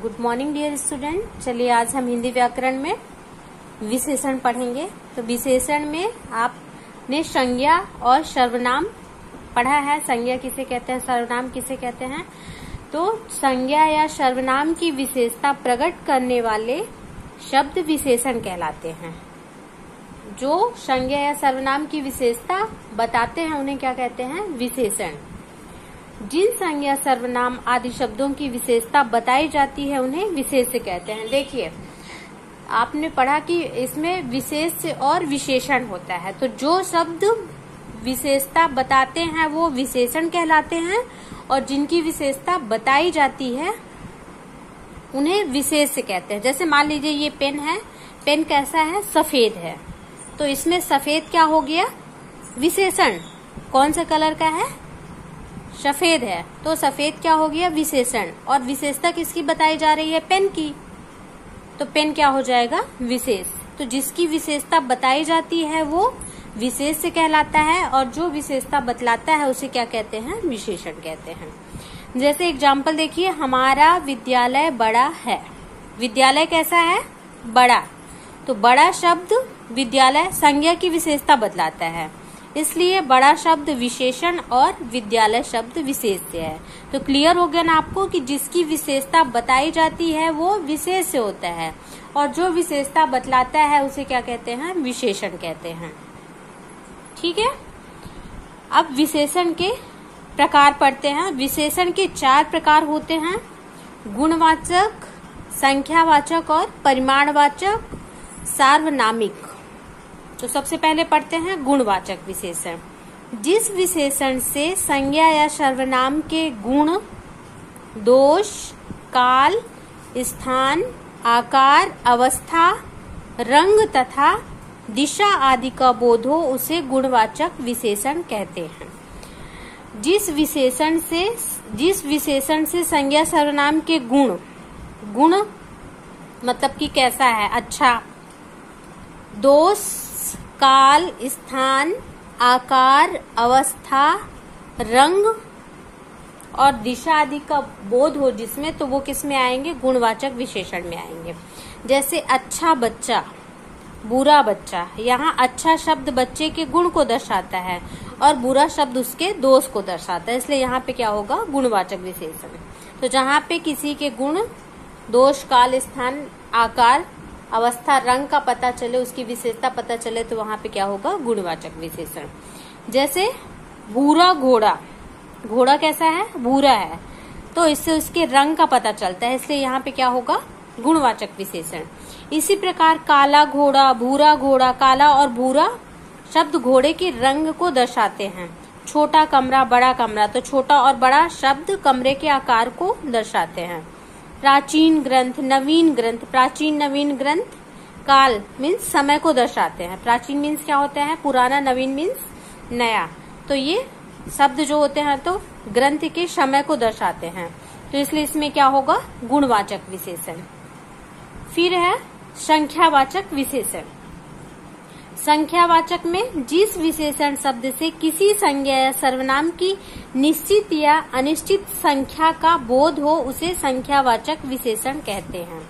Good morning dear student. चलिए आज हम हिंदी व्याकरण में विशेषण पढ़ेंगे। तो विशेषण में आपने संज्ञा और सर्वनाम पढ़ा है। संज्ञा किसे कहते हैं, सर्वनाम किसे कहते हैं। तो संज्ञा या सर्वनाम की विशेषता प्रकट करने वाले शब्द विशेषण कहलाते हैं। जो संज्ञा या सर्वनाम की विशेषता बताते हैं उन्हें क्या कहते हैं, विशेषण। जिन संज्ञा सर्वनाम आदि शब्दों की विशेषता बताई जाती है उन्हें विशेष्य कहते हैं। देखिए आपने पढ़ा कि इसमें विशेष्य और विशेषण होता है। तो जो शब्द विशेषता बताते हैं वो विशेषण कहलाते हैं और जिनकी विशेषता बताई जाती है उन्हें विशेष्य कहते हैं। जैसे मान लीजिए ये पेन है, पेन कैसा है, सफेद है। तो इसमें सफेद क्या हो गया, विशेषण। कौन से कलर का है, सफेद है, तो सफेद क्या हो गया, विशेषण। और विशेषता किसकी बताई जा रही है, पेन की। तो पेन क्या हो जाएगा, विशेष। तो जिसकी विशेषता बताई जाती है वो विशेष्य कहलाता है और जो विशेषता बतलाता है उसे क्या कहते हैं, विशेषण कहते हैं। जैसे एग्जाम्पल देखिए, हमारा विद्यालय बड़ा है। विद्यालय कैसा है, बड़ा। तो बड़ा शब्द विद्यालय संज्ञा की विशेषता बतलाता है, इसलिए बड़ा शब्द विशेषण और विद्यालय शब्द विशेष्य है। तो क्लियर हो गया ना आपको कि जिसकी विशेषता बताई जाती है वो विशेष्य होता है और जो विशेषता बतलाता है उसे क्या कहते हैं, विशेषण कहते हैं। ठीक है। अब विशेषण के प्रकार पढ़ते हैं। विशेषण के 4 प्रकार होते हैं, गुणवाचक, संख्यावाचक और परिमाणवाचक, सार्वनामिक। तो सबसे पहले पढ़ते हैं गुणवाचक विशेषण। जिस विशेषण से संज्ञा या सर्वनाम के गुण, दोष, काल, स्थान, आकार, अवस्था, रंग तथा दिशा आदि का बोध हो उसे गुणवाचक विशेषण कहते हैं। जिस विशेषण से संज्ञा सर्वनाम के गुण मतलब कि कैसा है, अच्छा, दोष, काल, स्थान, आकार, अवस्था, रंग और दिशा आदि का बोध हो जिसमें, तो वो किस में आएंगे, गुणवाचक विशेषण में आएंगे। जैसे अच्छा बच्चा, बुरा बच्चा। यहाँ अच्छा शब्द बच्चे के गुण को दर्शाता है और बुरा शब्द उसके दोष को दर्शाता है, इसलिए यहाँ पे क्या होगा, गुणवाचक विशेषण। तो जहाँ पे किसी के गुण, दोष, काल, स्थान, आकार, अवस्था, रंग का पता चले, उसकी विशेषता पता चले, तो वहां पे क्या होगा, गुणवाचक विशेषण। जैसे भूरा घोड़ा, घोड़ा कैसा है, भूरा है, तो इससे उसके रंग का पता चलता है, इसलिए यहाँ पे क्या होगा, गुणवाचक विशेषण। इसी प्रकार काला घोड़ा, भूरा घोड़ा। काला और भूरा शब्द घोड़े के रंग को दर्शाते हैं। छोटा कमरा, बड़ा कमरा, तो छोटा और बड़ा शब्द कमरे के आकार को दर्शाते हैं। प्राचीन ग्रंथ, नवीन ग्रंथ। प्राचीन, नवीन ग्रंथ, काल मीन्स समय को दर्शाते हैं। प्राचीन मीन्स क्या होता है, पुराना, नवीन मीन्स नया। तो ये शब्द जो होते हैं तो ग्रंथ के समय को दर्शाते हैं, तो इसलिए इसमें क्या होगा, गुणवाचक विशेषण। फिर है संख्यावाचक विशेषण। संख्यावाचक में जिस विशेषण शब्द से किसी संज्ञा या सर्वनाम की निश्चित या अनिश्चित संख्या का बोध हो उसे संख्यावाचक विशेषण कहते हैं।